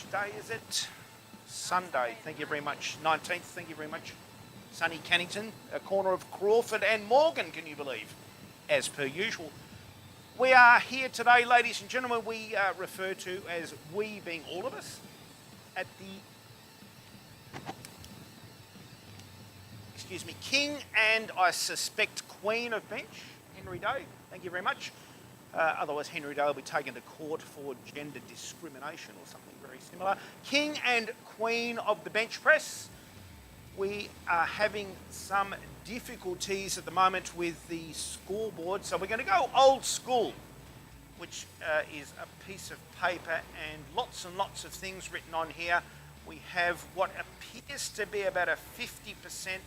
Which day is it? Sunday. Thank you very much. 19th. Thank you very much. Sunny Cannington, a corner of Crawford and Morgan, can you believe? As per usual. We are here today, ladies and gentlemen. We refer to as we being all of us at the, King and I suspect Queen of Bench, Henry Day. Thank you very much. Otherwise, Henry Day will be taken to court for gender discrimination or something very similar. King and Queen of the Benchpress. We are having some difficulties at the moment with the scoreboard, so we're going to go old school, which is a piece of paper and lots of things written on here. We have what appears to be about a 50%,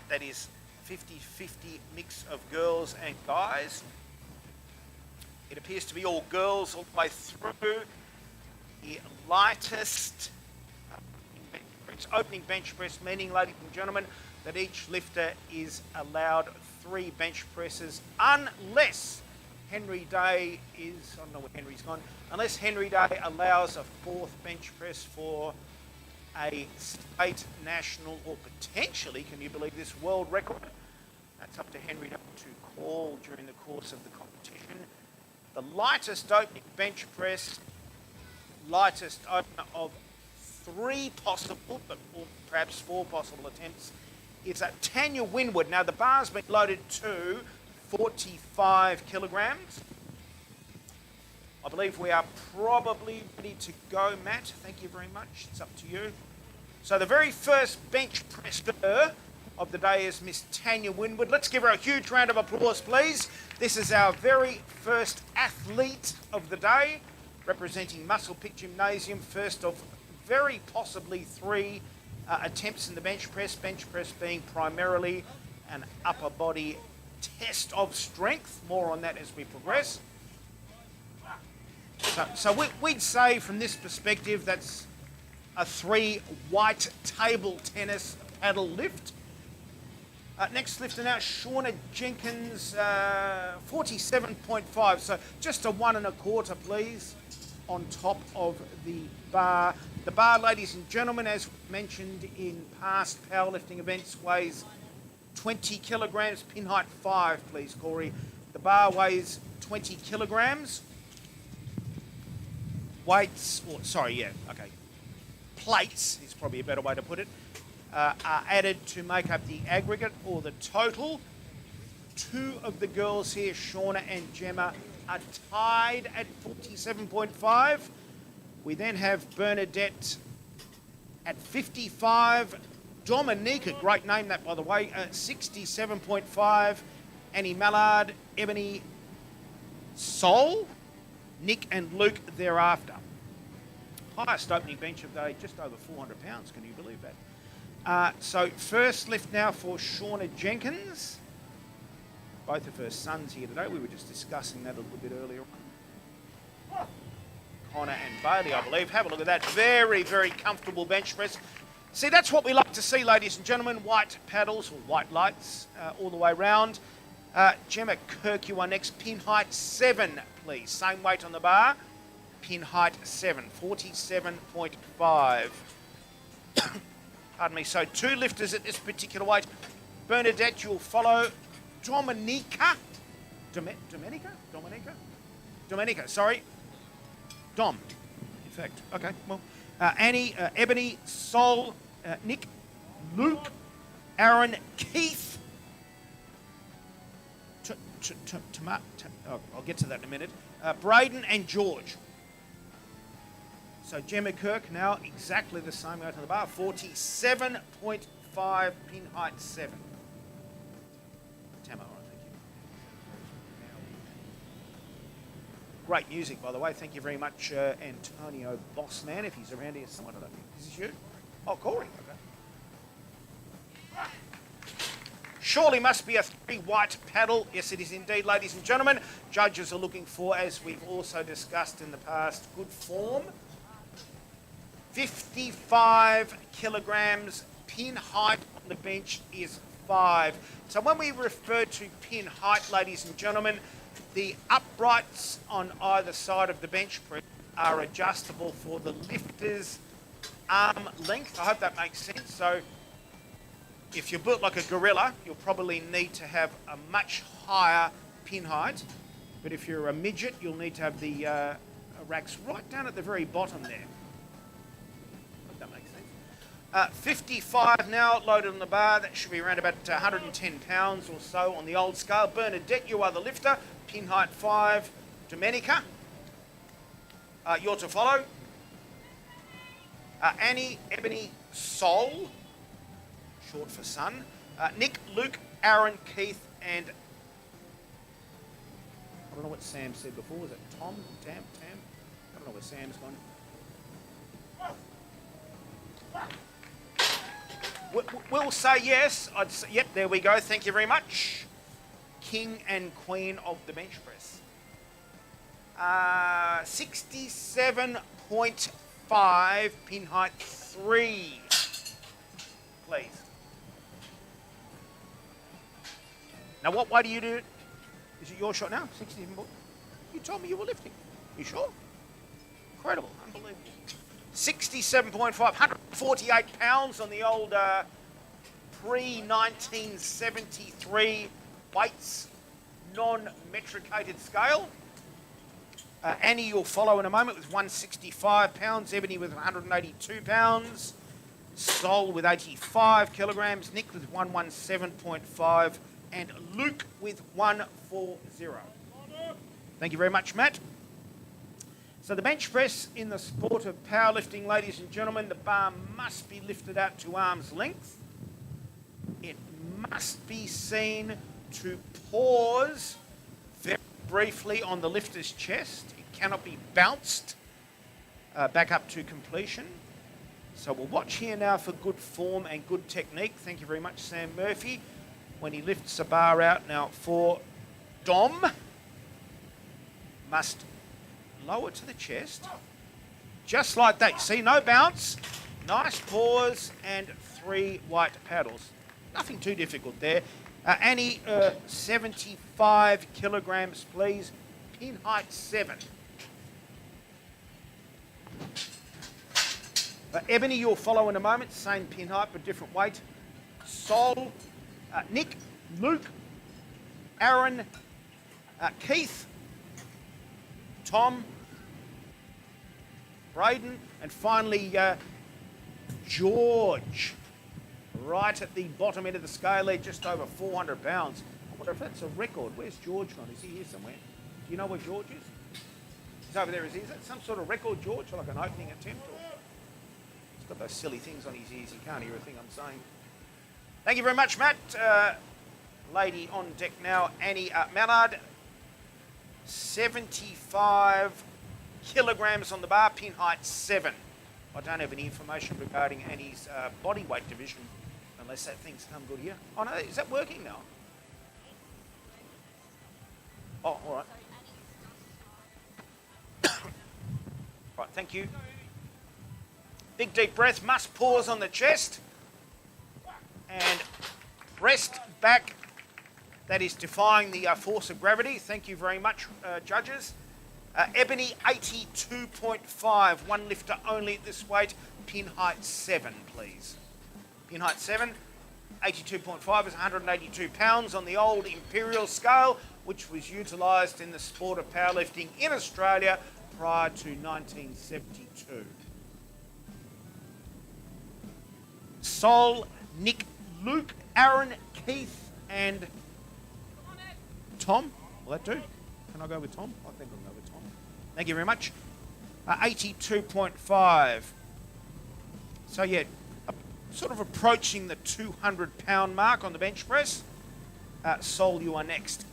that is 50-50 mix of girls and guys. It appears to be all girls all the way through. The lightest opening bench press, meaning, ladies and gentlemen, that each lifter is allowed 3 bench presses unless Henry Day is, I don't know where Henry's gone, unless Henry Day allows a 4th bench press for a state, national, or potentially, can you believe this, world record. That's up to Henry Day to call during the course of the competition. The lightest opening bench press, lightest opener of 3 possible, or perhaps 4 possible attempts, is at Tanya Winwood. Now, the bar's been loaded to 45 kilograms. I believe we are probably ready to go, Matt. Thank you very much. It's up to you. So the very first bench presser of the day is Miss Tanya Winwood. Let's give her a huge round of applause, please. This is our very first athlete of the day, representing Musclepit Gymnasium, first of very possibly 3 attempts in the bench press being primarily an upper body test of strength. More on that as we progress. So we'd say from this perspective that's a 3 white table tennis paddle lift. Next lifter now, Shauna Jenkins, 47.5. So just a 1 1/4, please, on top of the bar. The bar, ladies and gentlemen, as mentioned in past powerlifting events, weighs 20 kilograms. Pin height 5, please, Corey. The bar weighs 20 kilograms. Weights, plates is probably a better way to put it, are added to make up the aggregate or the total. 2 of the girls here, Shauna and Gemma, are tied at 47.5. We then have Bernadette at 55. Dominica, great name that, by the way, 67.5. Annie Mallard, Ebony Sol, Nick and Luke thereafter. Highest opening bench of the day, just over 400 pounds. Can you believe that? So first lift now for Shauna Jenkins. Both of her sons here today. We were just discussing that a little bit earlier on. Connor and Bailey, I believe. Have a look at that. Very, very comfortable bench press. See, that's what we like to see, ladies and gentlemen. White paddles or white lights all the way round. Gemma Kirk, you are next. Pin height 7, please. Same weight on the bar. Pin height 7, 47.5. Pardon me. So 2 lifters at this particular weight. Bernadette, you'll follow. Dominica, sorry. Dom, in fact. Okay, well. Annie, Ebony, Sol, Nick, Luke, Aaron, Keith. I'll get to that in a minute. Braden and George. So Gemma Kirk now exactly the same weight on the bar. 47.5, pin height 7. Tamo, thank you. Great music, by the way. Thank you very much, Antonio Bossman, if he's around here somewhere. I don't think. Is this you? Oh, Corey. Okay. Surely must be a 3 white paddle. Yes, it is indeed, ladies and gentlemen. Judges are looking for, as we've also discussed in the past, good form. 55 kilograms. Pin height on the bench is 5. So when we refer to pin height, ladies and gentlemen, the uprights on either side of the bench press are adjustable for the lifter's arm length. I hope that makes sense. So if you're built like a gorilla, you'll probably need to have a much higher pin height. But if you're a midget, you'll need to have the racks right down at the very bottom there. Hope that makes sense. 55 now loaded on the bar. That should be around about 110 pounds or so on the old scale. Bernadette, you are the lifter. Pin height 5. Domenica, you're to follow. Annie, Ebony, Sol, short for son. Nick, Luke, Aaron, Keith, and I don't know what Sam said before. Was it Tom? Tam? I don't know where Sam's gone. We'll say yes. I'd say, yep, there we go. Thank you very much. King and Queen of the bench press. 67.5, pin height 3. Please. Now, what way do you do it? Is it your shot now? 67. You told me you were lifting. You sure? Incredible. Unbelievable. 67.5, 148 pounds on the old pre-1973 weights, non-metricated scale. Annie, you'll follow in a moment with 165 pounds. Ebony with 182 pounds. Sol with 85 kilograms. Nick with 117.5. And Luke with 140. Thank you very much, Matt. So the bench press in the sport of powerlifting, ladies and gentlemen, the bar must be lifted out to arm's length. It must be seen to pause very briefly on the lifter's chest. It cannot be bounced back up to completion. So we'll watch here now for good form and good technique. Thank you very much, Sam Murphy. When he lifts the bar out now for Dom, must lower to the chest, just like that. See, no bounce, nice pause, and 3 white paddles. Nothing too difficult there. Annie, 75 kilograms, please. Pin height 7. Ebony, you'll follow in a moment. Same pin height, but different weight. Sol, Nick, Luke, Aaron, Keith, Tom, Braden, and finally George, right at the bottom end of the scale there, just over 400 pounds. I wonder if that's a record. Where's George gone? Is he here somewhere? Do you know where George is? He's over there, is he? Is that some sort of record, George, or like an opening attempt? Or... He's got those silly things on his ears, he can't hear a thing I'm saying. Thank you very much, Matt. Lady on deck now, Annie Mallard. 75 kilograms on the bar, pin height 7. I don't have any information regarding Annie's body weight division, unless that thing's come good here. Oh no, is that working now? Oh, all right. Right, thank you. Big deep breath, must pause on the chest. And rest back. That is defying the force of gravity. Thank you very much, judges. Ebony, 82.5. One lifter only at this weight. Pin height 7, please. Pin height 7. 82.5 is 182 pounds on the old imperial scale, which was utilised in the sport of powerlifting in Australia prior to 1972. Sol, Nick, Luke, Aaron, Keith, and Tom. Will that do? Can I go with Tom? I think I'll go with Tom. Thank you very much. 82.5. So yeah, sort of approaching the 200-pound mark on the bench press. Sol, you are next.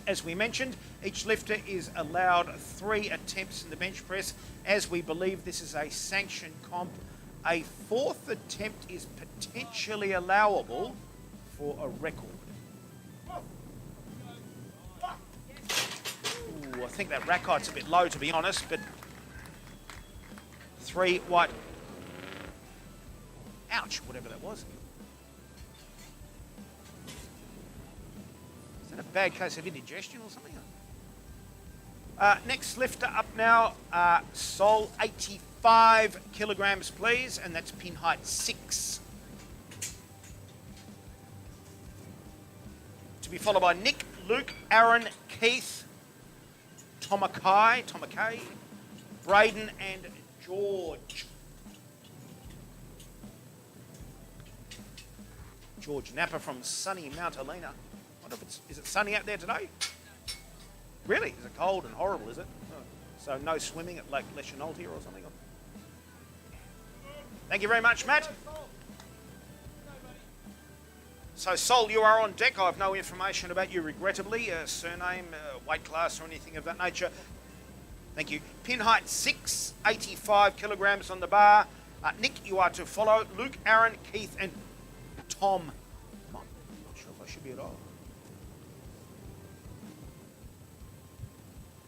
As we mentioned, each lifter is allowed 3 attempts in the bench press. As we believe this is a sanctioned comp, a 4th attempt is potentially allowable for a record. Ooh, I think that rack height's a bit low, to be honest, but 3 white. Ouch, whatever that was. Is that a bad case of indigestion or something? Next lifter up now, Sol, 85 kilograms, please, and that's pin height 6. To be followed by Nick, Luke, Aaron, Keith, Tomakai, Braden, and George. George Napa from sunny Mount Helena. I wonder if is it sunny out there today? Really? Is it cold and horrible, is it? Oh. So no swimming at Lake Leschenault here or something? Thank you very much, Matt. So, Sol, you are on deck. I have no information about you, regrettably. Surname, weight class, or anything of that nature. Thank you. Pin height 6, 85 kilograms on the bar. Nick, you are to follow. Luke, Aaron, Keith, and Tom. I'm not sure if I should be at all.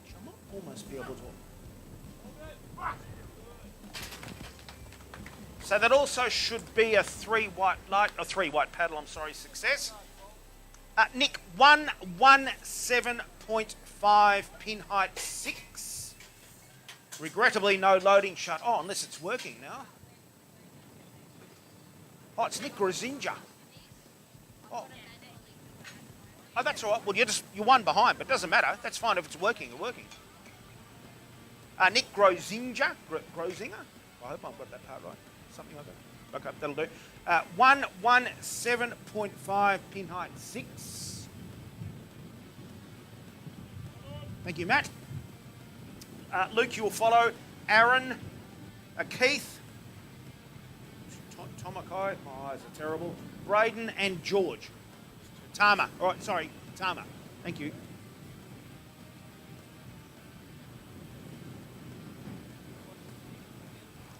I might almost be able to. So that also should be a 3 white paddle, success. Nick, 117.5, pin height 6. Regrettably, no loading shut. Oh, unless it's working now. Oh, it's Nick Grozinja. Oh, that's all right. Well, you're one behind, but it doesn't matter. That's fine if it's working. It's working. Nick Grozinja. Grozinger? I hope I've got that part right. Something like that. Okay, that'll do. 117.5, pin height 6. Thank you, Matt. Luke, you will follow. Aaron, Keith, Tomakai, my eyes are terrible. Braden and George. Tama, all right, sorry, Tama. Thank you.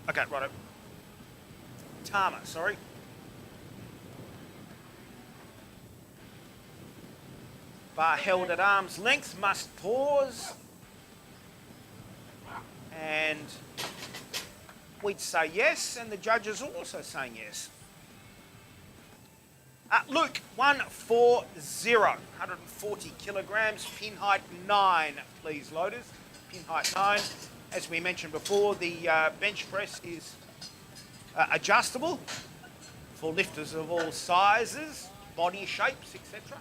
Okay, righto. Tama, sorry. Bar held at arm's length, must pause. And we'd say yes, and the judges are also saying yes. Luke, 140, 140 kilograms, pin height 9, please, loaders. Pin height 9. As we mentioned before, the bench press is adjustable for lifters of all sizes, body shapes, etc.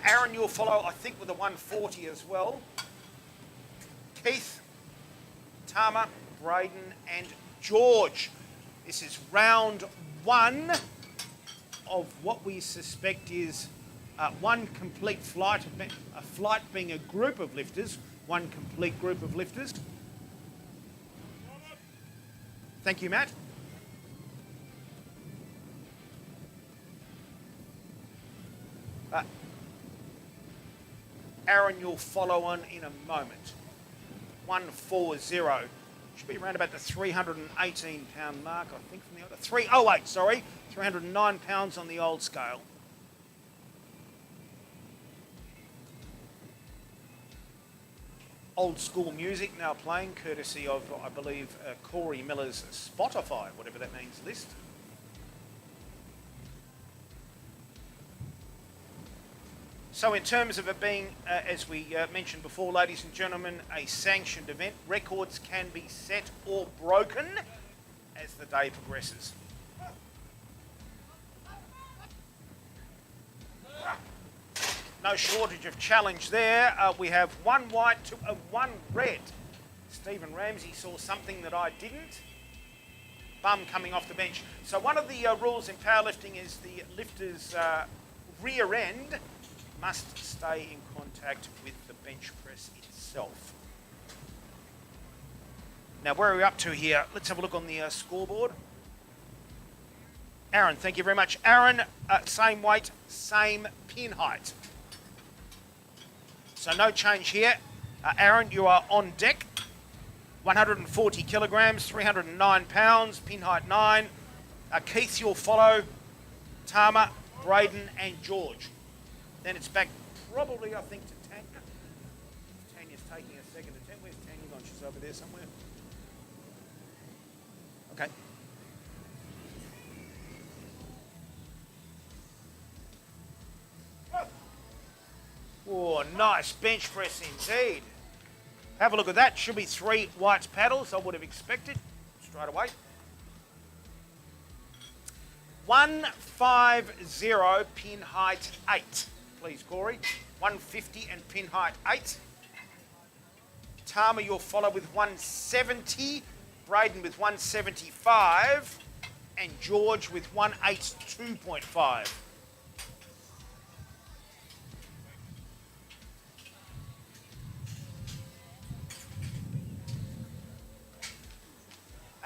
Aaron, you'll follow, I think, with a 140 as well. Keith, Tama, Braden, and George. This is round 1 of what we suspect is one complete flight, a flight being a group of lifters, one complete group of lifters. Thank you, Matt. Aaron, you'll follow on in a moment. 140. Should be around about the 318 pound mark, I think, from the other. 308, sorry. 309 pounds on the old scale. Old school music now playing, courtesy of, I believe, Corey Miller's Spotify, whatever that means, list. So in terms of it being, as we mentioned before, ladies and gentlemen, a sanctioned event, records can be set or broken as the day progresses. No shortage of challenge there. We have 1 white to 1 red. Stephen Ramsey saw something that I didn't. Bum coming off the bench. So one of the rules in powerlifting is the lifter's rear end must stay in contact with the bench press itself. Now, where are we up to here? Let's have a look on the scoreboard. Aaron, thank you very much. Aaron, same weight, same pin height. So no change here. Aaron, you are on deck. 140 kilograms, 309 pounds, pin height 9. Keith, you'll follow. Tama, Braden, and George. Then it's back probably, I think, to Tanya. Tanya's taking a second attempt. Where's Tanya gone? She's over there somewhere. Okay. Oh, nice bench press indeed. Have a look at that. Should be 3 white paddles, I would have expected straight away. 150, pin height 8. Please, Corey. 150 and pin height 8. Tama, you'll follow with 170. Braden with 175. And George with 182.5.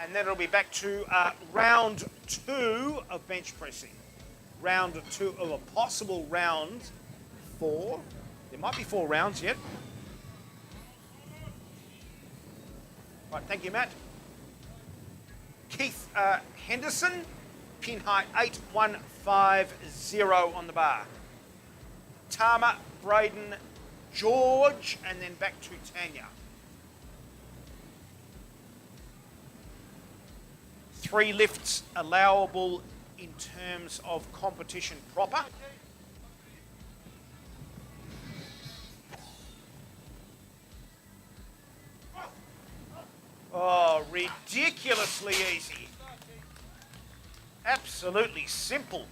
And then it'll be back to round 2 of bench pressing. Round 2 of a possible round 4. There might be 4 rounds yet. Right, thank you, Matt. Keith Henderson, pin height 8150 on the bar. Tama, Braden, George, and then back to Tanya. 3 lifts allowable in terms of competition proper. Oh, ridiculously easy. Absolutely simple.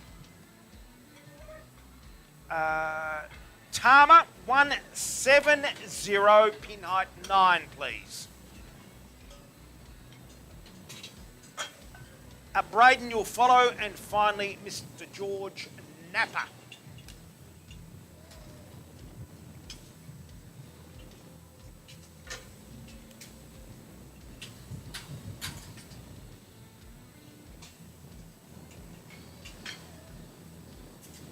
Tama, 170, pin height 9, please. Braden, you'll follow, and finally, Mr. George Napa.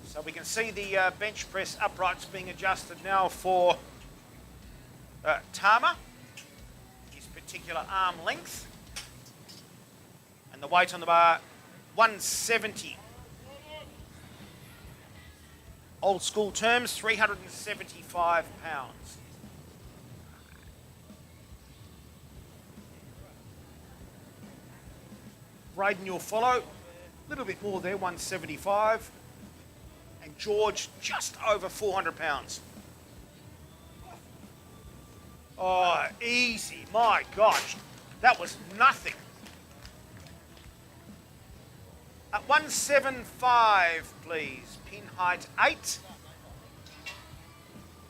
So we can see the bench press uprights being adjusted now for Tama, his particular arm length. And the weight on the bar, 170. Old school terms, 375 pounds. Braden, you'll follow. A little bit more there, 175. And George, just over 400 pounds. Oh, easy. My gosh. That was nothing. At 175, please. Pin height 8.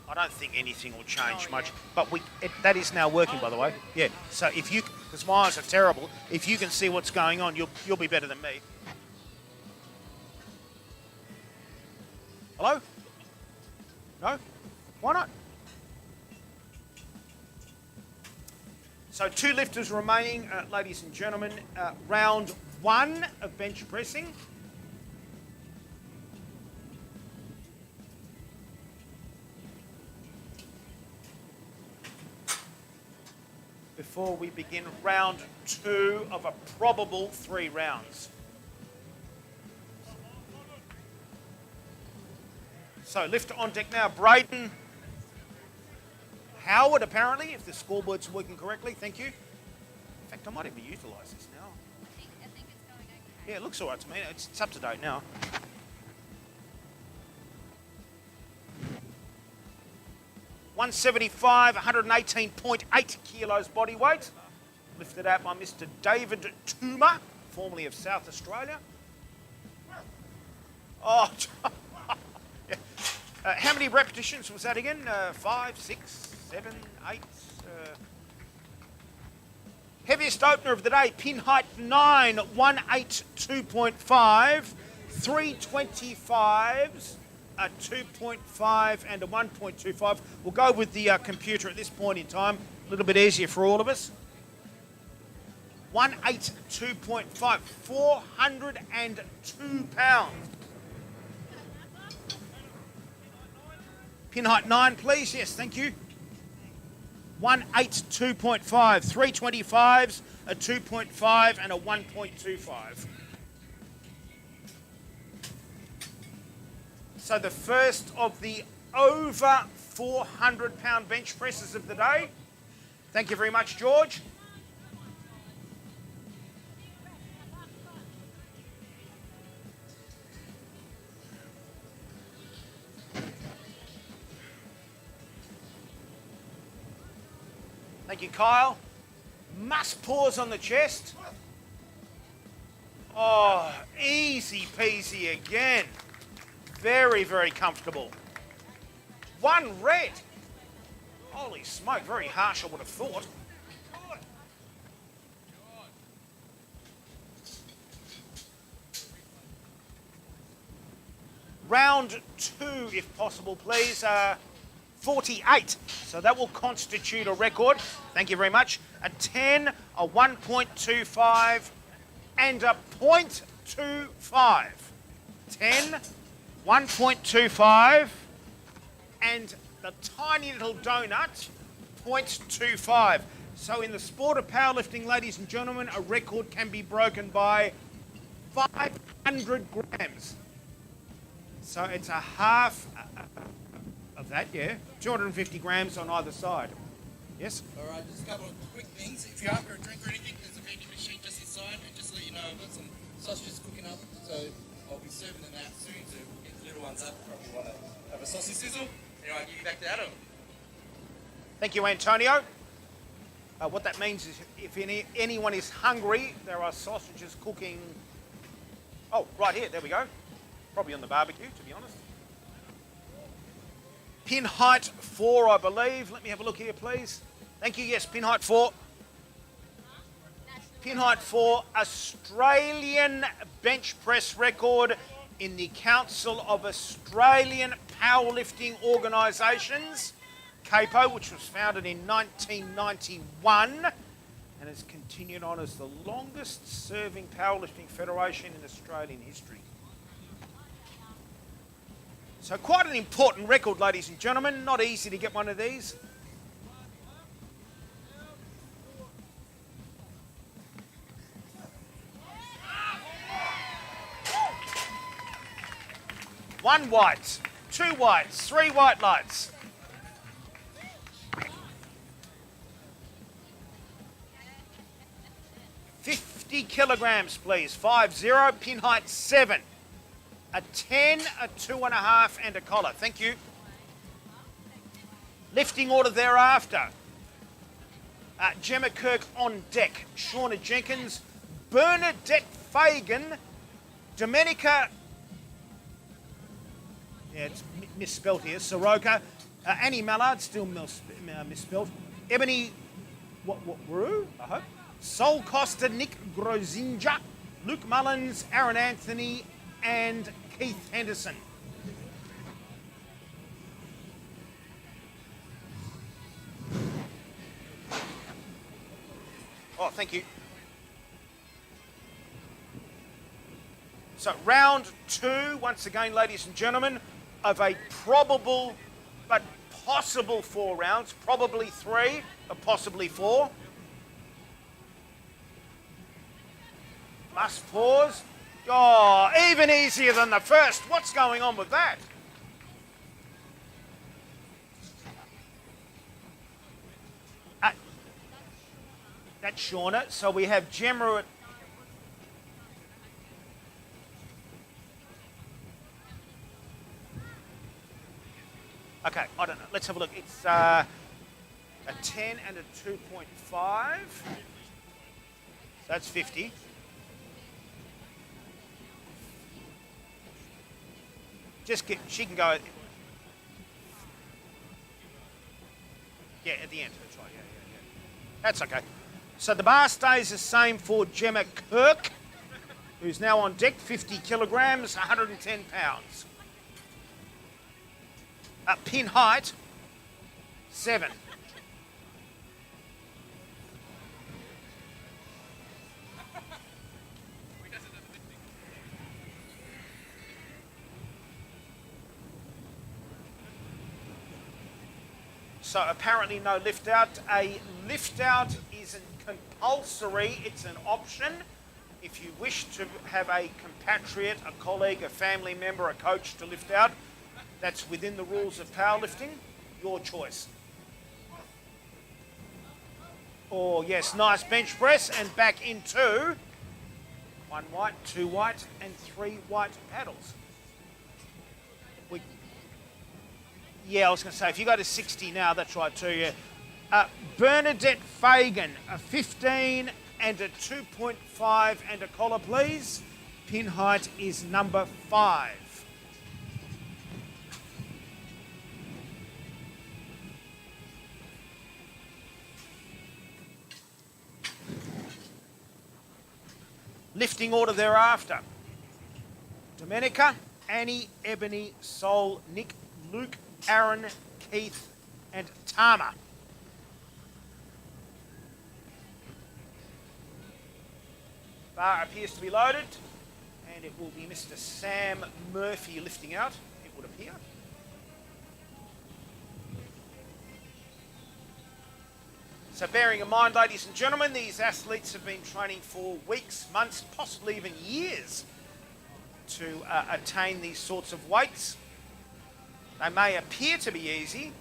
I don't think anything will change much, but that is now working, by the way. Yeah. So if you, because my eyes are terrible, if you can see what's going on, you'll be better than me. Hello? No? Why not? So 2 lifters remaining, ladies and gentlemen. Round 1 of bench pressing. Before we begin round 2 of a probable 3 rounds. So lifter on deck now, Braden. Howard, apparently, if the scoreboard's working correctly. Thank you. In fact, I might even utilise this now. I think it's going okay. Yeah, it looks all right to me. It's up to date now. $175, 118.8 kilos body weight. Lifted out by Mr. David Toomer, formerly of South Australia. Oh, yeah. How many repetitions was that again? 5, 6, 7, 8. Heaviest opener of the day, pin height 9, 182.5, 325s, a 2.5 and a 1.25. We'll go with the computer at this point in time, a little bit easier for all of us. 182.5, 402 pounds. Pin height 9, please. Yes, thank you. 182.5, 325s, a 2.5 and a 1.25. So the first of the over 400 pound bench presses of the day. Thank you very much, George. Thank you, Kyle. Must pause on the chest. Oh, easy peasy again. Very, very comfortable. One red. Holy smoke, very harsh, I would have thought. Round 2, if possible, please. 48. So that will constitute a record. Thank you very much. A 10, a 1.25, and a 0.25. 10, 1.25, and the tiny little donut, 0.25. So in the sport of powerlifting, ladies and gentlemen, a record can be broken by 500 grams. So it's a half of that, yeah. 250 grams on either side. Yes? All right, just a couple of quick things. If you're after a drink or anything, there's a vending machine just inside. And just to let you know, I've got some sausages cooking up, so I'll be serving them out soon. So we'll get the little ones up. Probably want to have a sausage sizzle. Anyway, I'll give you back to Adam. Thank you, Antonio. What that means is if anyone is hungry, there are sausages cooking. Oh, right here, there we go. Probably on the barbecue, to be honest. Pin height 4, I believe. Let me have a look here, please. Thank you. Yes, pin height 4. Pin height 4, Australian bench press record in the Council of Australian Powerlifting Organisations, CAPO, which was founded in 1991 and has continued on as the longest serving powerlifting federation in Australian history. So quite an important record, ladies and gentlemen. Not easy to get one of these. One white, 2 whites, 3 white lights. $50 kilograms, please. 50, pin height 7. A 10, a 2.5, and a collar. Thank you. Lifting order thereafter. Gemma Kirk on deck. Shauna Jenkins, Bernadette Fagan, Domenica, yeah, it's misspelt here, Soroka, Annie Mallard, still misspelt, Ebony Rue, I hope, Sol Costa, Nick Grozinja, Luke Mullins, Aaron Anthony, and Keith Henderson. Oh, thank you. So round 2, once again, ladies and gentlemen, of a probable but possible 4 rounds, probably 3, but possibly 4. Must pause. Oh, even easier than the first. What's going on with that? That's Shauna. So we have Gemma at... Okay, I don't know. Let's have a look. It's a 10 and a 2.5. So that's 50. She can go. Yeah, at the end. That's right. Yeah. That's okay. So the bar stays the same for Gemma Kirk, who's now on deck, 50 kilograms, 110 pounds. Pin height, 7. So apparently no lift out. A lift out isn't compulsory, it's an option. If you wish to have a compatriot, a colleague, a family member, a coach to lift out, that's within the rules of powerlifting, your choice. Oh yes, nice bench press and back into 1 white, 2 white and 3 white paddles. Yeah, I was going to say, if you go to 60 now, that's right too, yeah. Bernadette Fagan, a 15 and a 2.5 and a collar, please. Pin height is number 5. Lifting order thereafter. Domenica, Annie, Ebony, Sol, Nick, Luke, Aaron, Keith, and Tama. Bar appears to be loaded, and it will be Mr. Sam Murphy lifting out, it would appear. So bearing in mind, ladies and gentlemen, these athletes have been training for weeks, months, possibly even years to attain these sorts of weights. They may appear to be easy,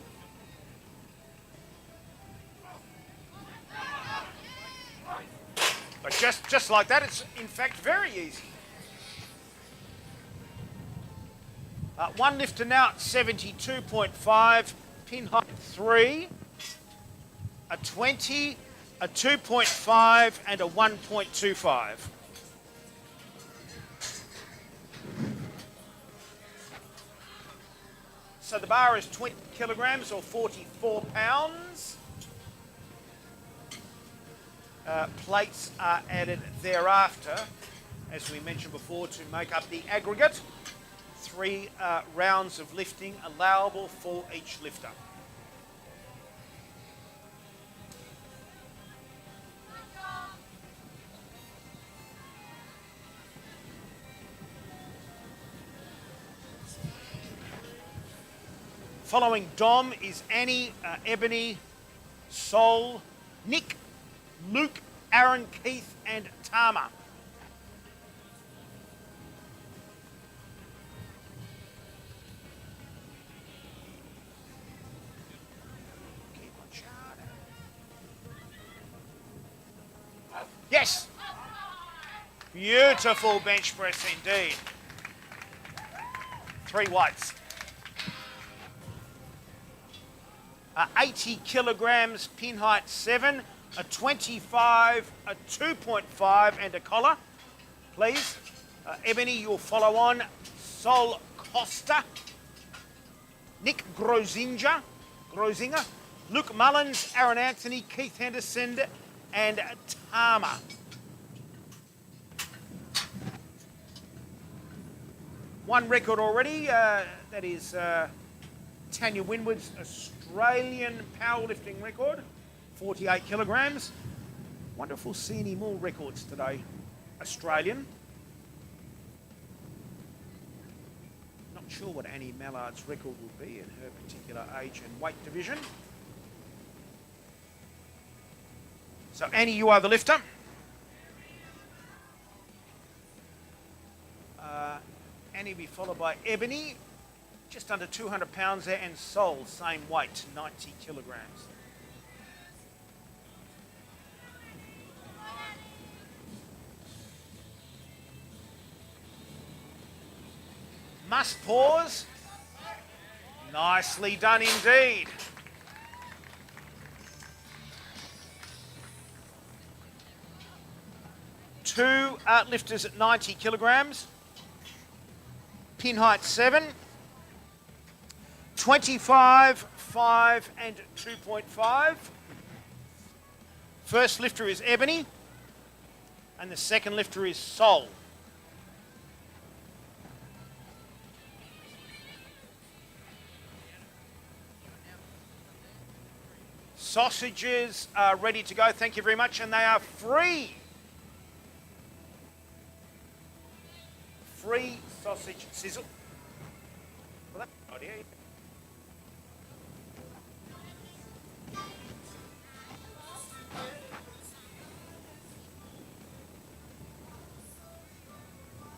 but just like that, it's in fact very easy. One lifter now at 72.5, pin height 3, a 20, a 2.5, and a 1.25. So the bar is 20 kilograms or 44 pounds. Plates are added thereafter, as we mentioned before, to make up the aggregate. 3 rounds of lifting allowable for each lifter. Following Dom is Annie, Ebony, Sol, Nick, Luke, Aaron, Keith, and Tama. Yes! Beautiful bench press indeed. 3 weights. 80 kilograms, pin height 7, a 25, a 2.5, and a collar, please. Ebony, you'll follow on. Sol Costa, Nick Grozinger, Luke Mullins, Aaron Anthony, Keith Henderson, and Tama. One record already, that is Tanya Winwood's Australian powerlifting record, 48 kilograms. Wonder if we'll see any more records today. Australian. Not sure what Annie Mallard's record will be in her particular age and weight division. So Annie, you are the lifter. Annie will be followed by Ebony, just under 200 pounds there, and Sol, same weight, 90 kilograms. Must pause. Nicely done indeed. Two lifters at 90 kilograms. Pin height 7. 25, 5, and 2.5. First lifter is Ebony, and the second lifter is Sol. Sausages are ready to go, thank you very much, and they are free. Free sausage sizzle. Well, that's an idea.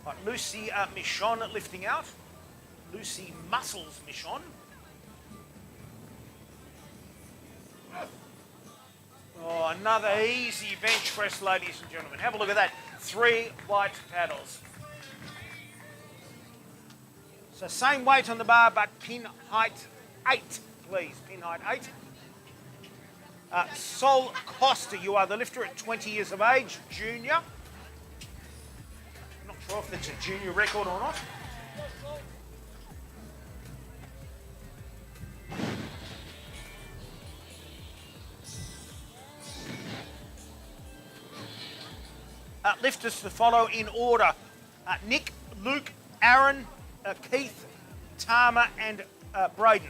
Right, Lucy Michon lifting out. Lucy Muscles Michon. Oh, another easy bench press, ladies and gentlemen. Have a look at that. 3 white paddles. So same weight on the bar, but pin height 8, please. Pin height 8. Sol Costa, you are the lifter at 20 years of age, junior. I'm not sure if that's a junior record or not. Lifters to follow in order. Nick, Luke, Aaron, Keith, Tama and Braden.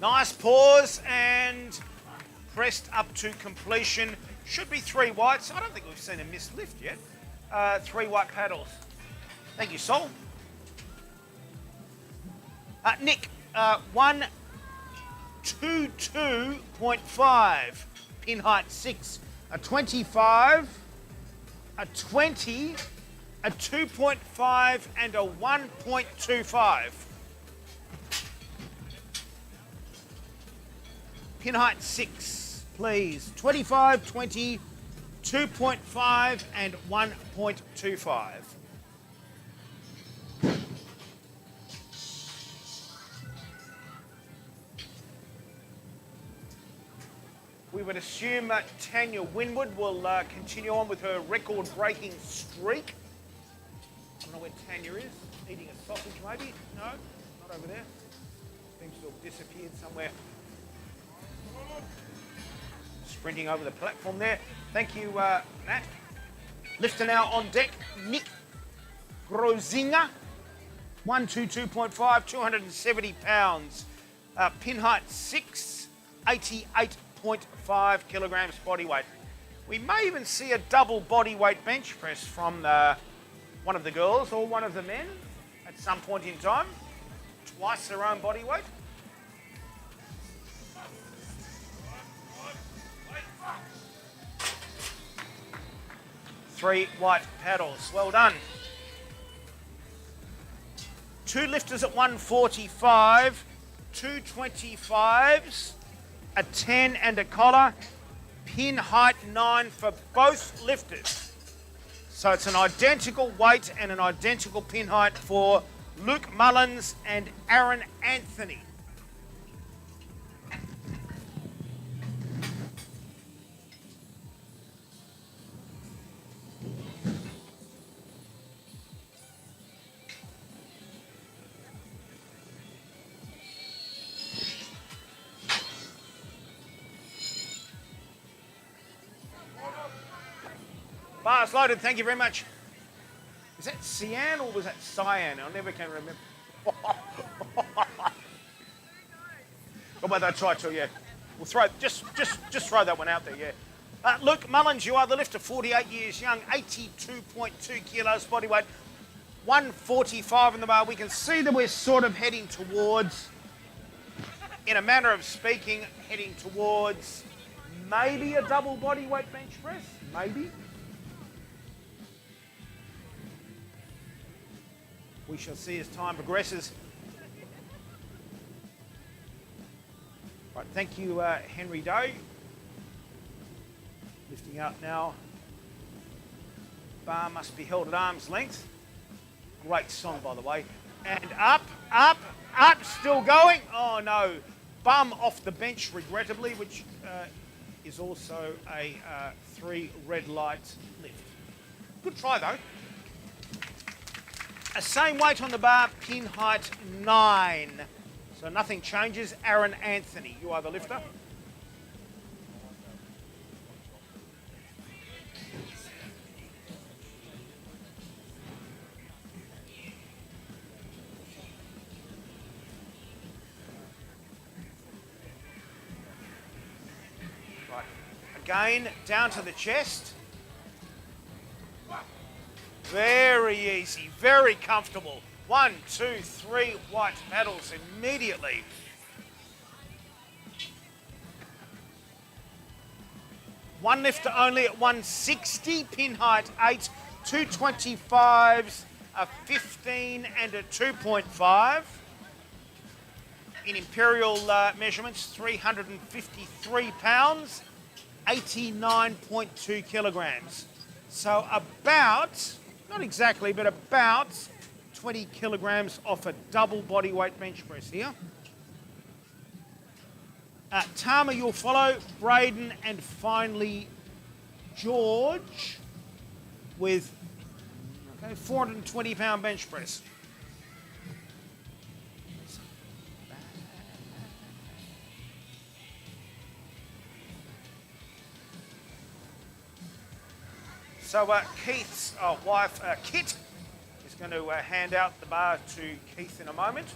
Nice pause and pressed up to completion. Should be 3 whites. I don't think we've seen a missed lift yet. 3 white paddles. Thank you, Sol. Nick, 122.5, pin height 6, a 25, a 20, a 2.5 and a 1.25. Pin height 6, please. 25, 20, 2.5 and 1.25. We would assume Tanya Winwood will continue on with her record-breaking streak. I don't know where Tanya is. Eating a sausage, maybe? No, not over there. Seems to have disappeared somewhere. Sprinting over the platform there. Thank you, Nat. Lifter now on deck, Nick Grozinger. 122.5, 270 pounds. Pin height 6, 88.5 kilograms body weight. We may even see a double body weight bench press from one of the girls or one of the men at some point in time. Twice their own body weight. Three white paddles. Well done. 2 lifters at 145, 2 25s, a 10 and a collar, pin height 9 for both lifters. So it's an identical weight and an identical pin height for Luke Mullins and Aaron Anthony. Bars loaded, thank you very much. Is that cyan or was that cyan? I never can remember. Oh, well, I tried to, yeah. We'll throw, just throw that one out there, yeah. Luke Mullins, you are the lifter, 48 years young, 82.2 kilos body weight, 145 in the bar. We can see that we're sort of heading towards, in a manner of speaking, heading towards maybe a double body weight bench press, maybe. We shall see as time progresses. Right, thank you, Henry Doe. Lifting up now. Bar must be held at arm's length. Great song, by the way. And up, up, up, still going. Oh no, bum off the bench, regrettably, which is also a 3 red light lift. Good try, though. A same weight on the bar, pin height 9. So nothing changes. Aaron Anthony, you are the lifter. Right. Again, down to the chest. Very easy, very comfortable. 1, 2, 3 white paddles immediately. One lifter only at 160, pin height 8, 2 25s, a 15 and a 2.5. In imperial measurements, 353 pounds, 89.2 kilograms. So about, not exactly, but about 20 kilograms off a double body weight bench press here. Tama, you'll follow, Braden, and finally George with 420 pound bench press. So Keith's wife, Kit, is going to hand out the bar to Keith in a moment.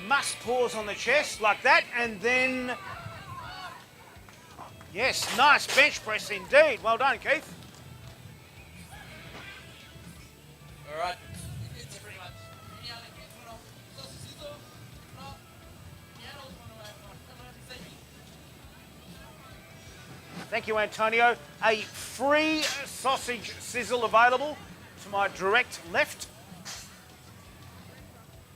Must pause on the chest like that, and then, yes, nice bench press indeed. Well done, Keith. All right. Thank you, Antonio. A free sausage sizzle available to my direct left.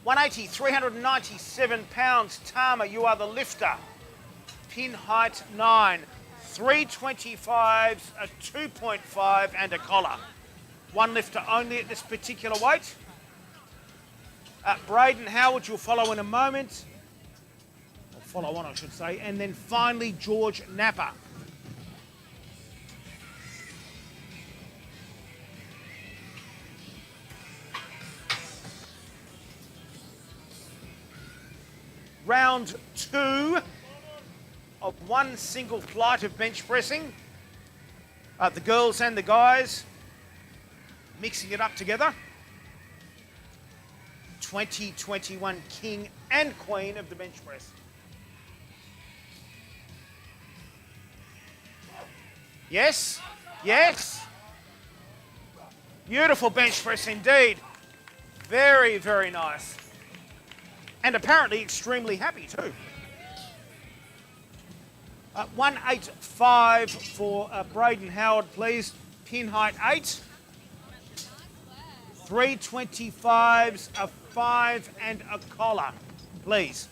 180, 397 pounds. Tama, you are the lifter. Pin height 9. 325s, a 2.5 and a collar. One lifter only at this particular weight. Braden Howard, you'll follow in a moment. Or follow on, I should say. And then finally, George Napa. Round 2 of one single flight of bench pressing. The girls and the guys mixing it up together. 2021 King and Queen of the bench press. Yes, yes. Beautiful bench press indeed. Very, very nice. And apparently extremely happy too. 185 for Braden Howard, please. Pin height 8. 325s, a 5 and a collar, please.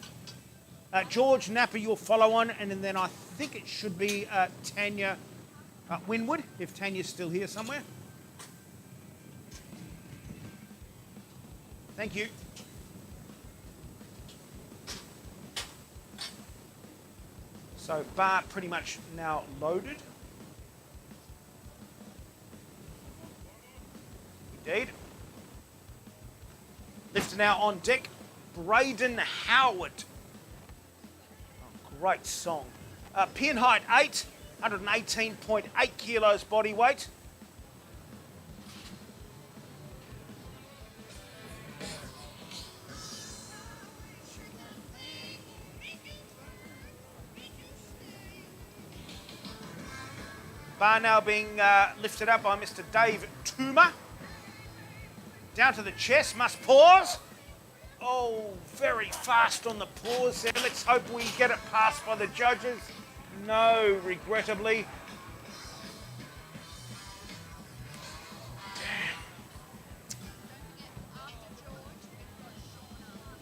George Napa, you'll follow on, and then I think it should be Tanya Winwood, if Tanya's still here somewhere. Thank you. So bar pretty much now loaded. Indeed. Lifter now on deck, Braden Howard. Oh, great song. Pin height 8, 118.8 kilos body weight. Bar now being lifted up by Mr. Dave Toomer. Down to the chest, must pause. Oh, very fast on the pause there. Let's hope we get it passed by the judges. No, regrettably.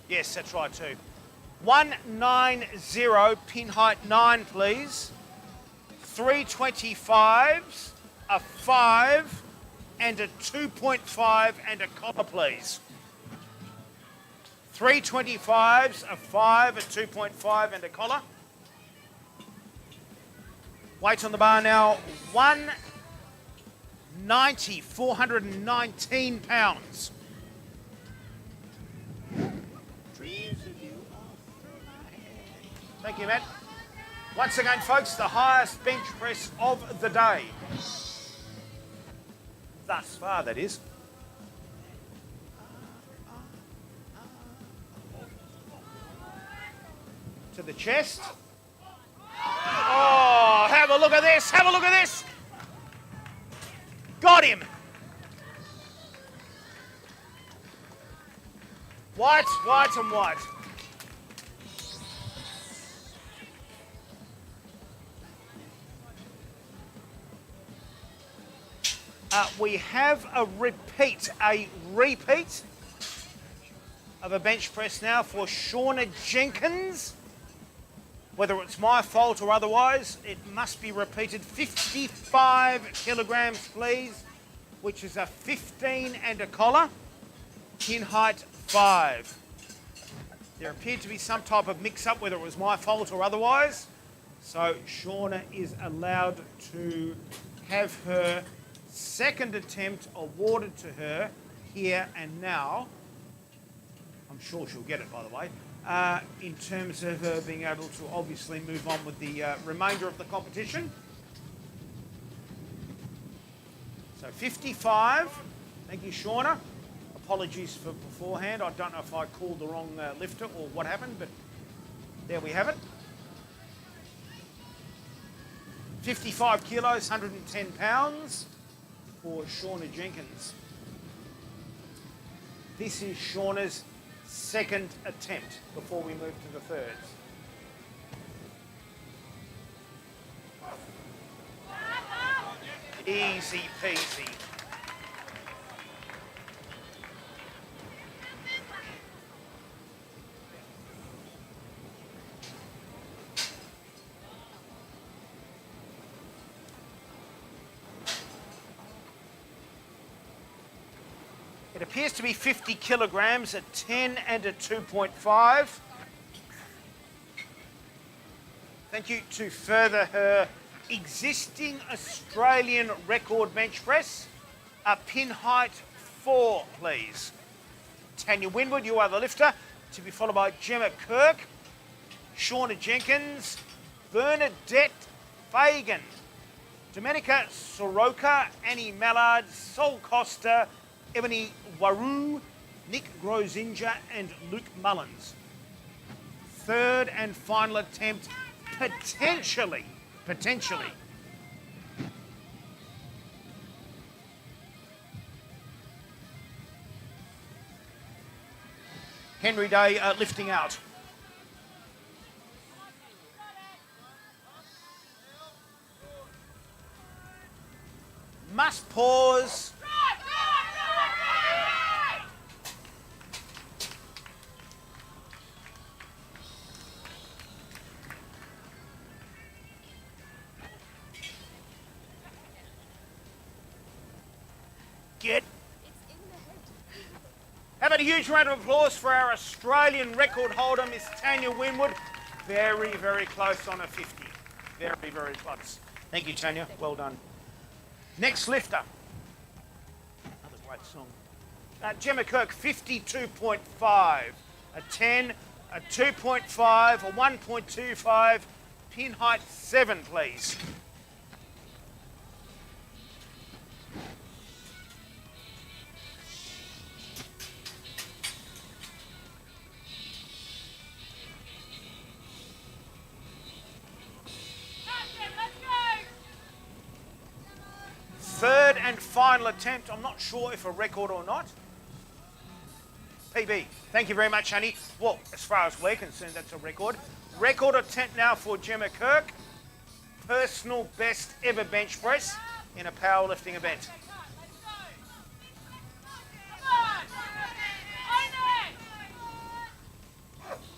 Yes, that's right too. 190, pin height 9, please. 325s, a 5 and a 2.5 and a collar, please. 325s, a 5, a 2.5 and a collar. Weight on the bar now, 190, 419 pounds. Thank you, Matt. Once again, folks, the highest bench press of the day. Thus far, that is. To the chest. Oh, have a look at this, have a look at this. Got him. White, white and white. We have a repeat, of a bench press now for Shauna Jenkins. Whether it's my fault or otherwise, it must be repeated. 55 kilograms, please, which is a 15 and a collar. Pin height 5. There appeared to be some type of mix-up, whether it was my fault or otherwise. So Shauna is allowed to have her second attempt awarded to her here and now. I'm sure she'll get it, by the way, in terms of her being able to obviously move on with the remainder of the competition. So 55. Thank you, Shauna. Apologies for beforehand. I don't know if I called the wrong lifter or what happened, but there we have it. 55 kilos, 110 pounds for Shauna Jenkins. This is Shauna's second attempt before we move to the thirds. Easy peasy. It appears to be 50 kilograms, a 10 and a 2.5. Thank you to further her existing Australian record bench press. A pin height 4, please. Tanya Winwood, you are the lifter, to be followed by Gemma Kirk, Shauna Jenkins, Bernadette Fagan, Domenica Soroka, Annie Mallard, Sol Costa, Ebony Waru, Nick Grozinja and Luke Mullins. Third and final attempt, potentially. Henry Day lifting out. Must pause. How about a huge round of applause for our Australian record holder, Miss Tanya Winwood. Very, very close on a 50. Very, very close. Thank you, Tanya. Well done. Next lifter. Another great song. Gemma Kirk, 52.5. A 10, a 2.5, a 1.25. Pin height 7, please. Third and final attempt. I'm not sure if a record or not. PB. Thank you very much, honey. Well, as far as we're concerned, that's a record. Record attempt now for Gemma Kirk. Personal best ever bench press in a powerlifting event.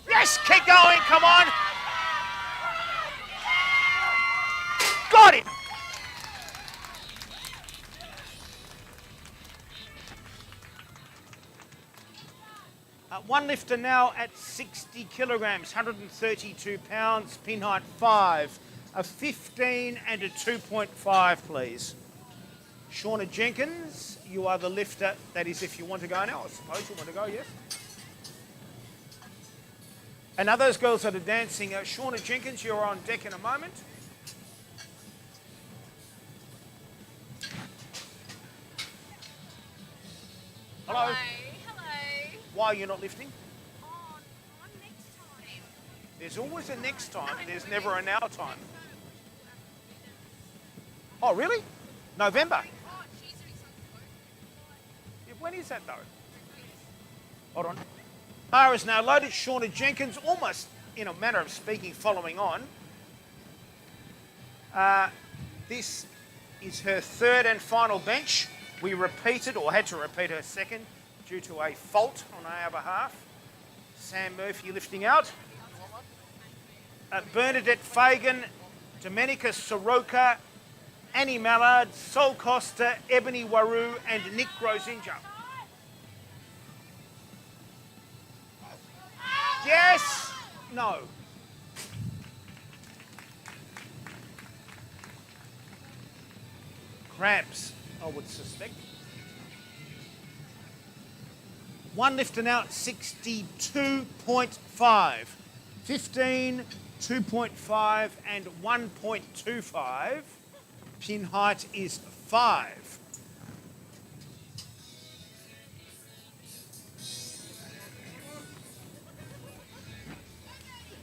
Yes, keep going, come on. Got it. One lifter now at 60 kilograms, 132 pounds, pin height 5. A 15 and a 2.5, please. Shauna Jenkins, you are the lifter. That is if you want to go now. I suppose you want to go, yes? And others girls that are dancing, Shauna Jenkins, you're on deck in a moment. Hello. Why are you not lifting? On next time. There's always a next time. There's never a now time. Oh, really? November? Oh, she's doing something. Yeah, when is that, though? Hold on. Bar is now loaded. Shauna Jenkins, almost in a manner of speaking, following on. This is her third and final bench. We repeated, or had to repeat her second, due to a fault on our behalf. Sam Murphy lifting out. Bernadette Fagan, Domenica Soroka, Annie Mallard, Sol Costa, Ebony Waru, and Nick Grozinja. Yes! No. Crabs, I would suspect. One lifter now at 62.5. 15, 2.5 and 1.25. Pin height is 5.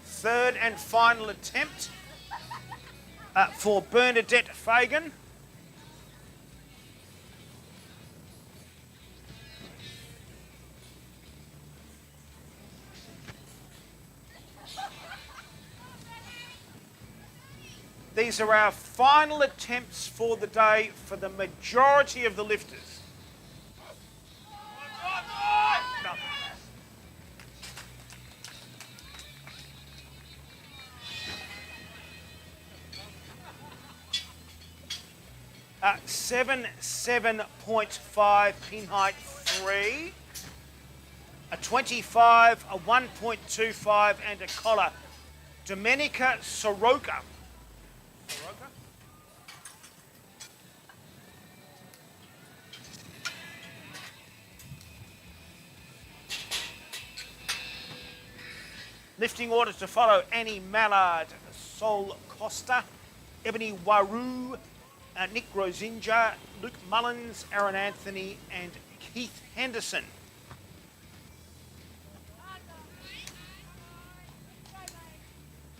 Third and final attempt for Bernadette Fagan. These are our final attempts for the day for the majority of the lifters. No. 7.5 pin height 3, a 25, a 1.25 and a collar. Domenica Soroka. Lifting orders to follow: Annie Mallard, Sol Costa, Ebony Waru, Nick Grozinja, Luke Mullins, Aaron Anthony and Keith Henderson.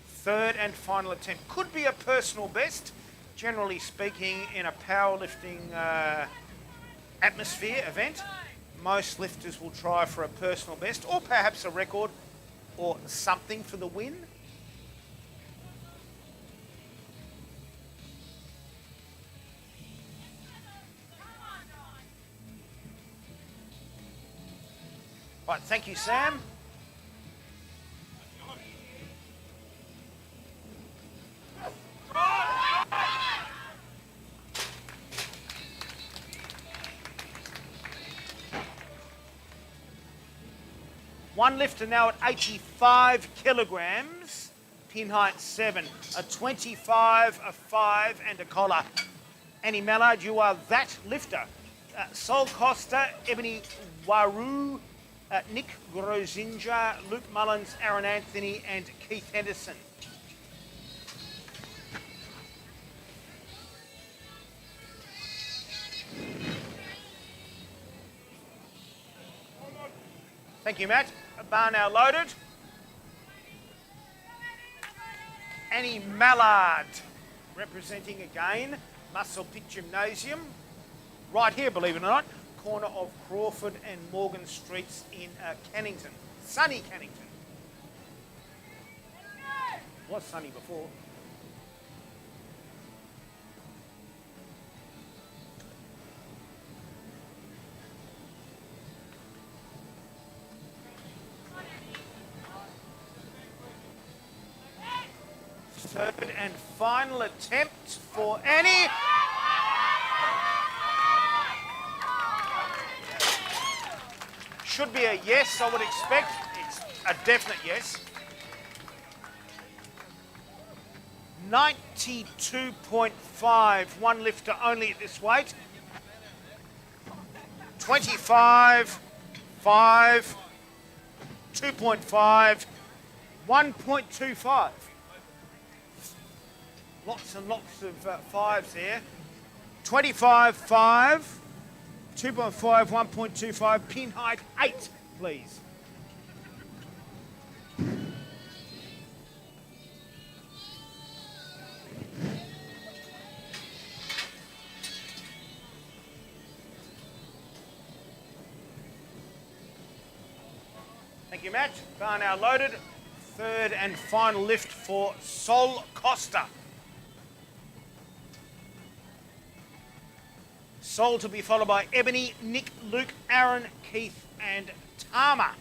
Third and final attempt. Could be a personal best, generally speaking, in a powerlifting atmosphere event. Most lifters will try for a personal best or perhaps a record or something for the win. Right, thank you, Sam. One lifter now at 85 kilograms, pin height 7, a 25, a 5 and a collar. Annie Mallard, you are that lifter. Sol Costa, Ebony Waru, Nick Grozinja, Luke Mullins, Aaron Anthony and Keith Henderson. Thank you, Matt. Bar now loaded. Annie Mallard, representing again Musclepit Gymnasium. Right here, believe it or not, corner of Crawford and Morgan Streets in Cannington. Sunny Cannington. Was sunny before. Third and final attempt for Annie. Should be a yes, I would expect. It's a definite yes. 92.5, one lifter only at this weight. 25, 5, 2.5, 1.25. Lots and lots of fives there. 25, 5, 2.5, 1.25, pin height 8, please. Thank you, Matt. Bar now loaded. Third and final lift for Sol Costa. Sol to be followed by Ebony, Nick, Luke, Aaron, Keith and Tama.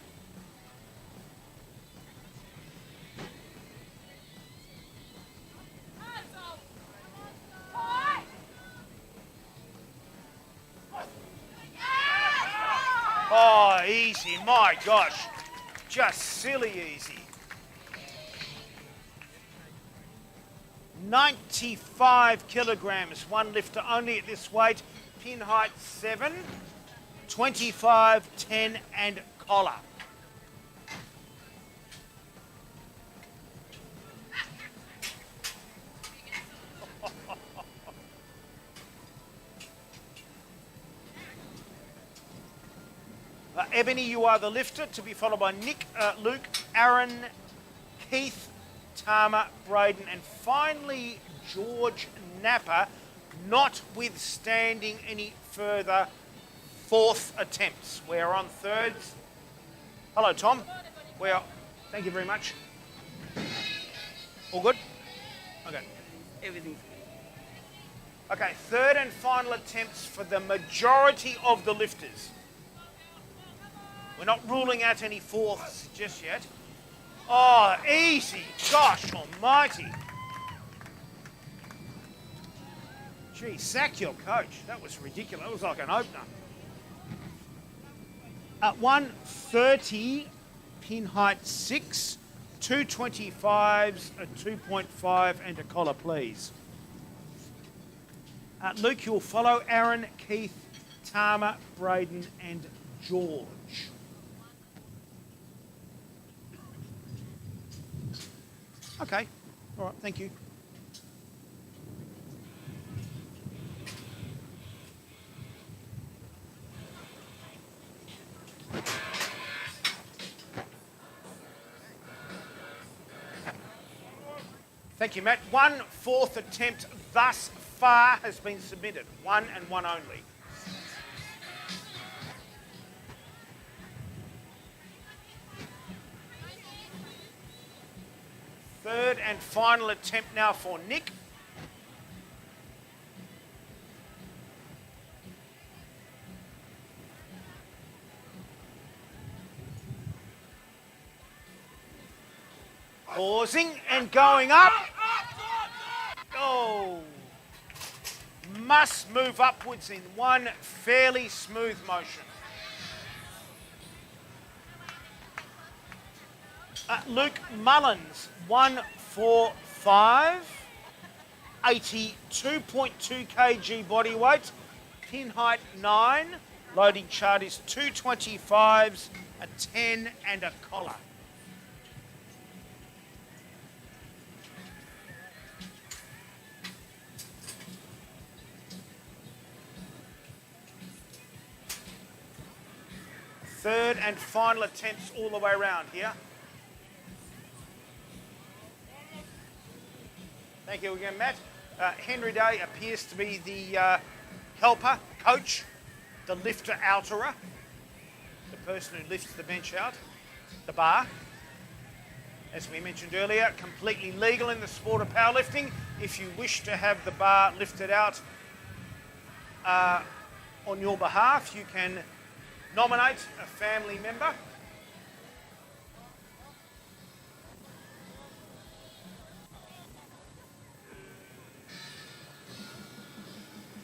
Oh, easy, my gosh. Just silly easy. 95 kilograms, one lifter only at this weight. Pin height 7, 25, 10 and collar. Ebony, you are the lifter, to be followed by Nick, Luke, Aaron, Keith, Tama, Braden, and finally George Napper, notwithstanding any further fourth attempts. We're on thirds. Hello, Tom. Thank you very much. All good? Okay. Everything's Okay, third and final attempts for the majority of the lifters. We're not ruling out any fourths just yet. Oh, easy. Gosh almighty. Gee, sack your coach. That was ridiculous. That was like an opener. At 130, pin height 6, 225s, a 2.5 and a collar, please. Luke, you'll follow Aaron, Keith, Tama, Braden and George. Okay, all right, thank you. Thank you, Matt. 1/4 attempt thus far has been submitted. One and one only. Third and final attempt now for Nick. Pausing and going up. Oh. Must move upwards in one fairly smooth motion. Luke Mullins, 145, 82.2 kg body weight, pin height 9, loading chart is 225s, a 10 and a collar. Third and final attempts all the way around here. Thank you again, Matt. Henry Day appears to be the helper, coach, the lifter outerer, the person who lifts the bench out, the bar. As we mentioned earlier, completely legal in the sport of powerlifting. If you wish to have the bar lifted out on your behalf, you can nominate a family member.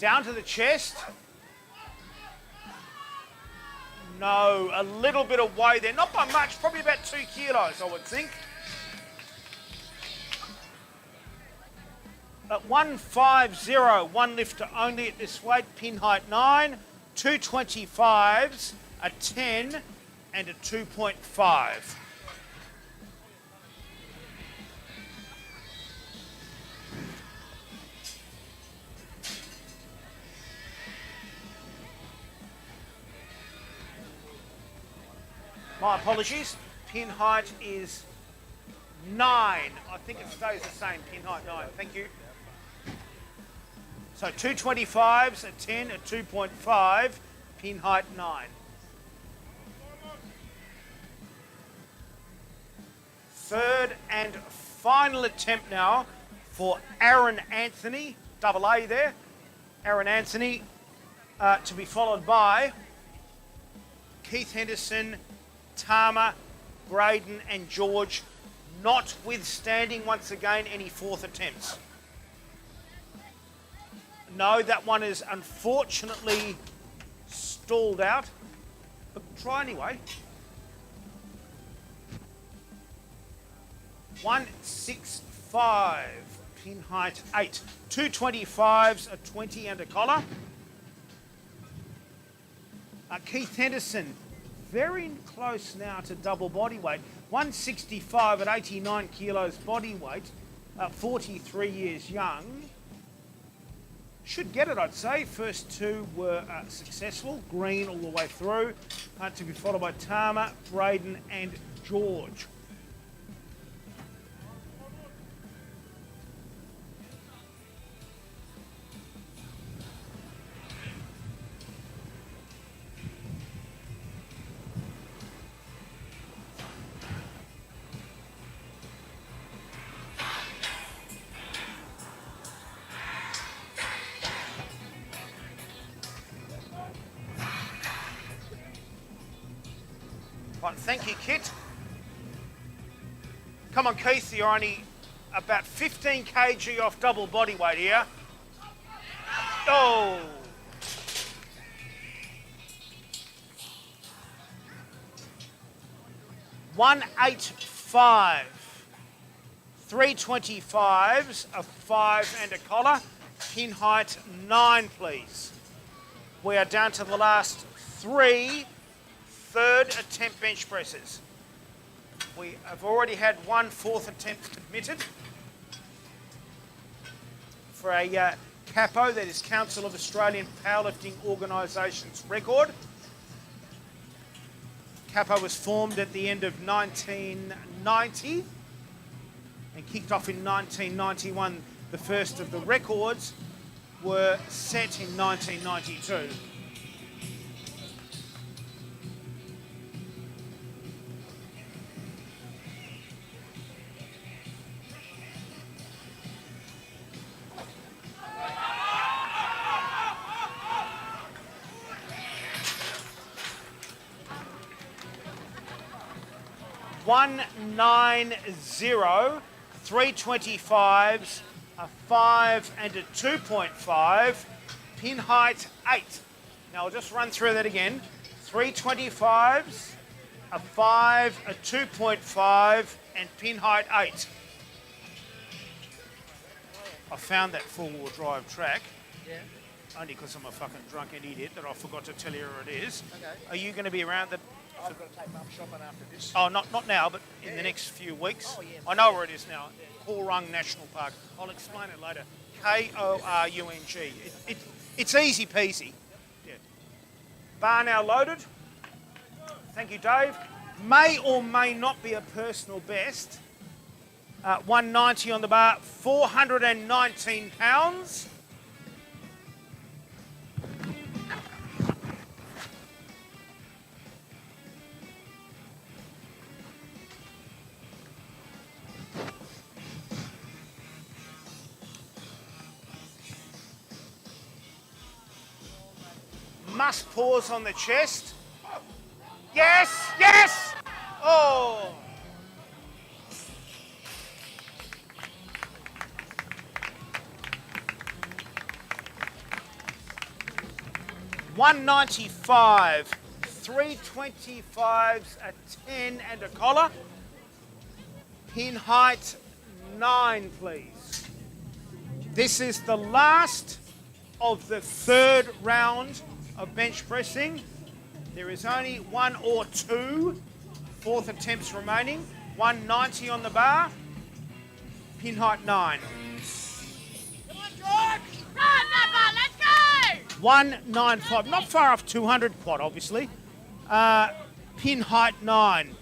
Down to the chest. No, a little bit of weight there. Not by much, probably about 2 kilos, I would think. At 150, one lifter only at this weight, pin height 9, 225s, a 10 and a 2.5. My apologies, pin height is 9. I think it stays the same, pin height 9, thank you. So 225s, a 10, a 2.5, pin height 9. Third and final attempt now for Aaron Anthony, double A there. Aaron Anthony, to be followed by Keith Henderson, Tama, Braden and George, notwithstanding once again any fourth attempts. No, that one is unfortunately stalled out. But try anyway. 165, pin height 8. 225s, a 20 and a collar. Keith Henderson, very close now to double body weight. 165 at 89 kilos body weight, 43 years young. Should get it, I'd say. First two were successful, green all the way through, to be followed by Tama, Braden and George. Right, thank you, Kit. Come on, Keith, you're only about 15 kg off double body weight here. Oh! $185. 325s, a 5 and a collar. Pin height 9, please. We are down to the last 3 third attempt bench presses. We have already had 1 fourth attempt submitted for a CAPO, that is Council of Australian Powerlifting Organisations record. CAPO was formed at the end of 1990 and kicked off in 1991. The first of the records were set in 1992. $190, 325s, a 5 and a 2.5, pin height 8. Now I'll just run through that again. 325s, a 5, a 2.5, and pin height 8. I found that four-wheel drive track. Yeah. Only because I'm a fucking drunken idiot that I forgot to tell you where it is. Okay. Are you going to be around the... I've got to take Mum shopping after this. Oh, not now, but in the next few weeks. Oh, yeah. I know where it is now. Korung National Park. I'll explain it later. K-O-R-U-N-G. It's easy peasy. Yeah. Bar now loaded. Thank you, Dave. May or may not be a personal best. 190 on the bar, 419 pounds. Must pause on the chest. Yes, yes! Oh! $195, 325s, a 10 and a collar. Pin height 9, please. This is the last of the third round of bench pressing. There is only 1 or 2 fourth attempts remaining. 190 on the bar. Pin height 9. Come on, George! Run, Nappa, let's go! 195. Not far off 200 quad, obviously. Pin height 9.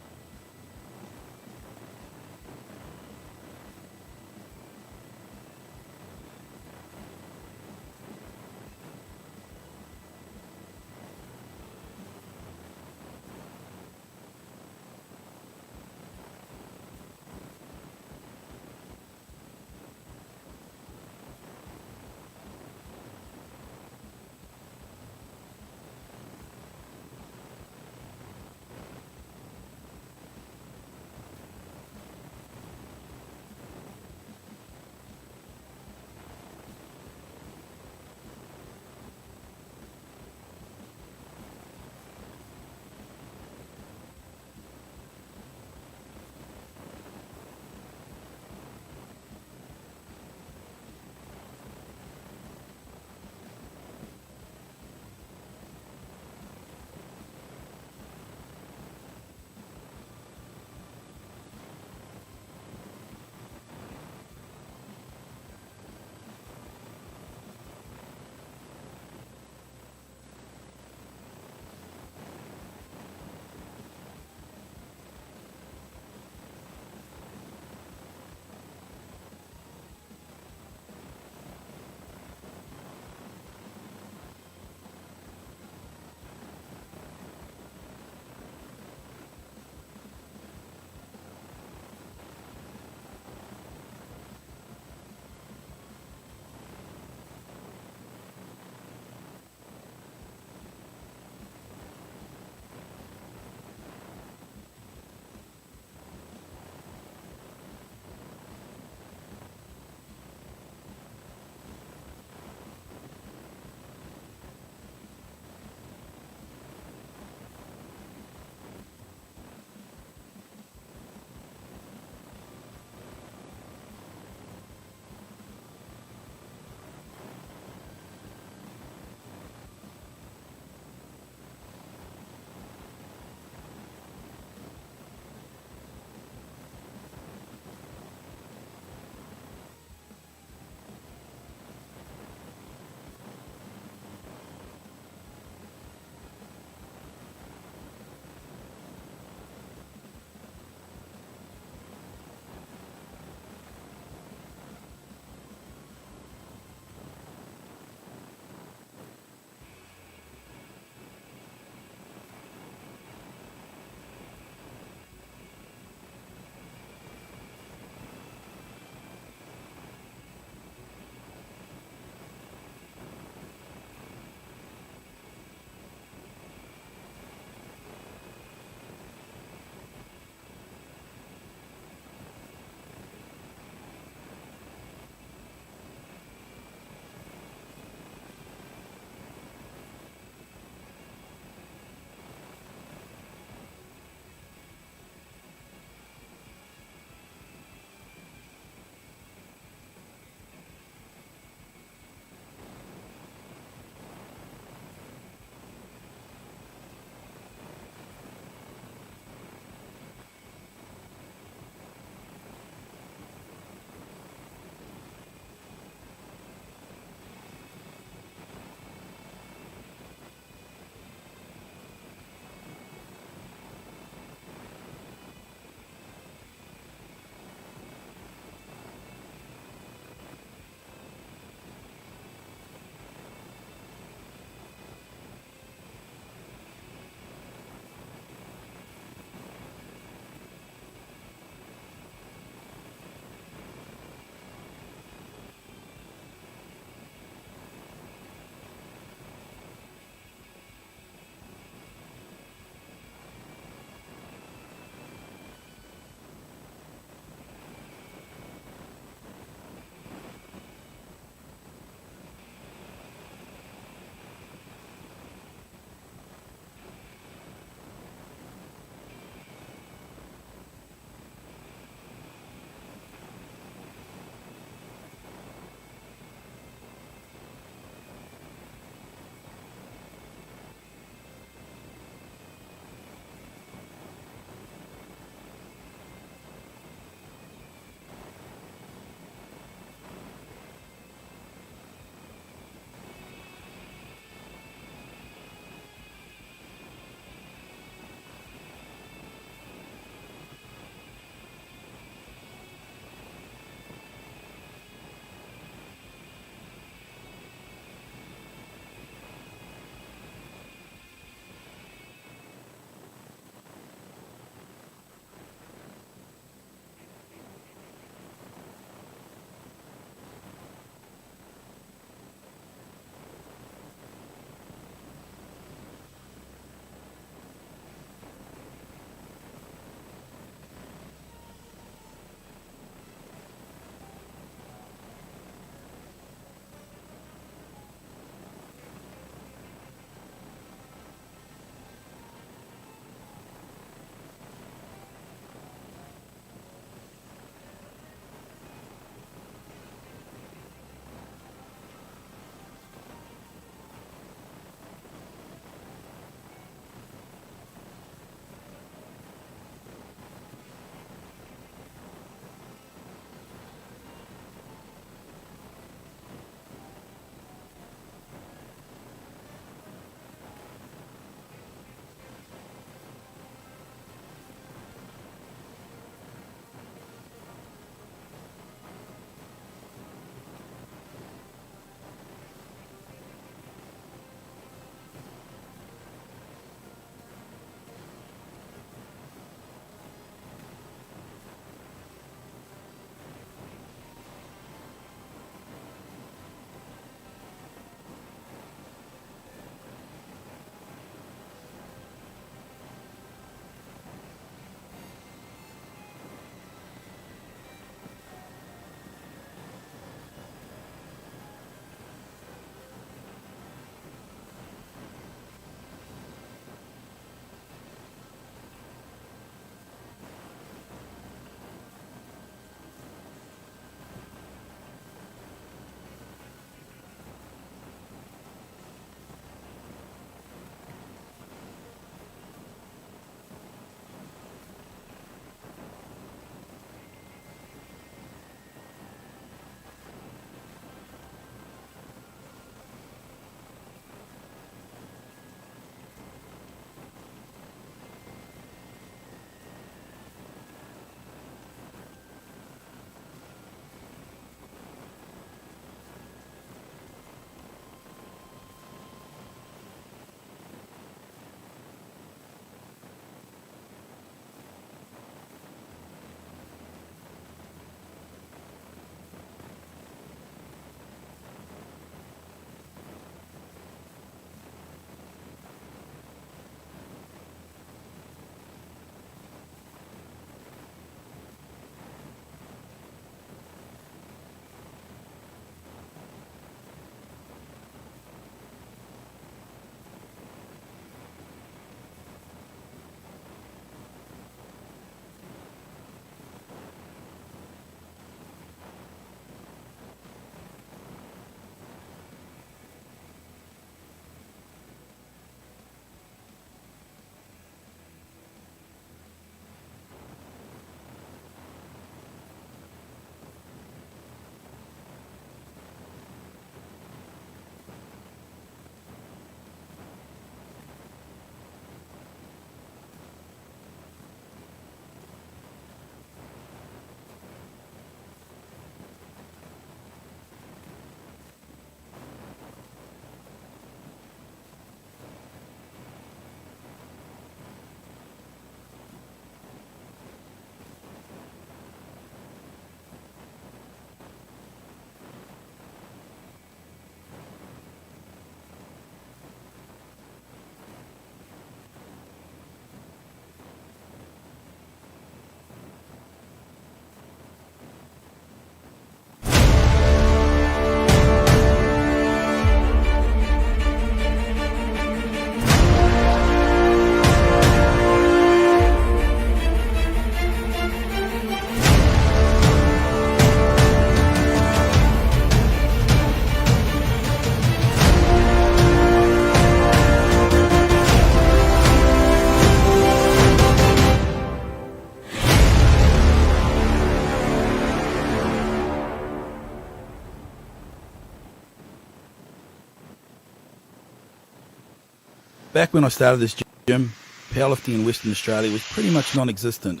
Back when I started this gym, powerlifting in Western Australia was pretty much non-existent.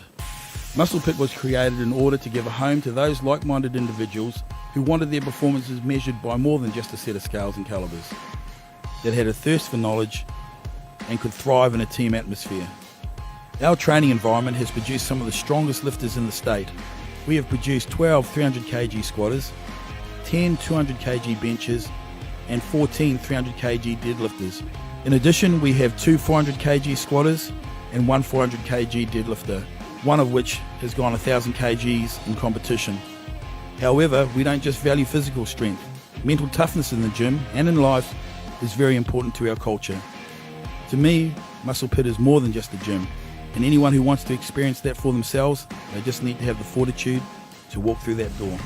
Musclepit was created in order to give a home to those like-minded individuals who wanted their performances measured by more than just a set of scales and calibers, that had a thirst for knowledge and could thrive in a team atmosphere. Our training environment has produced some of the strongest lifters in the state. We have produced 12 300 kg squatters, 10 200 kg benches and 14 300 kg deadlifters. In addition, we have 2 400 kg squatters and 1 400 kg deadlifter, one of which has gone 1,000 kgs in competition. However, we don't just value physical strength. Mental toughness in the gym and in life is very important to our culture. To me, Musclepit is more than just a gym, and anyone who wants to experience that for themselves, they just need to have the fortitude to walk through that door.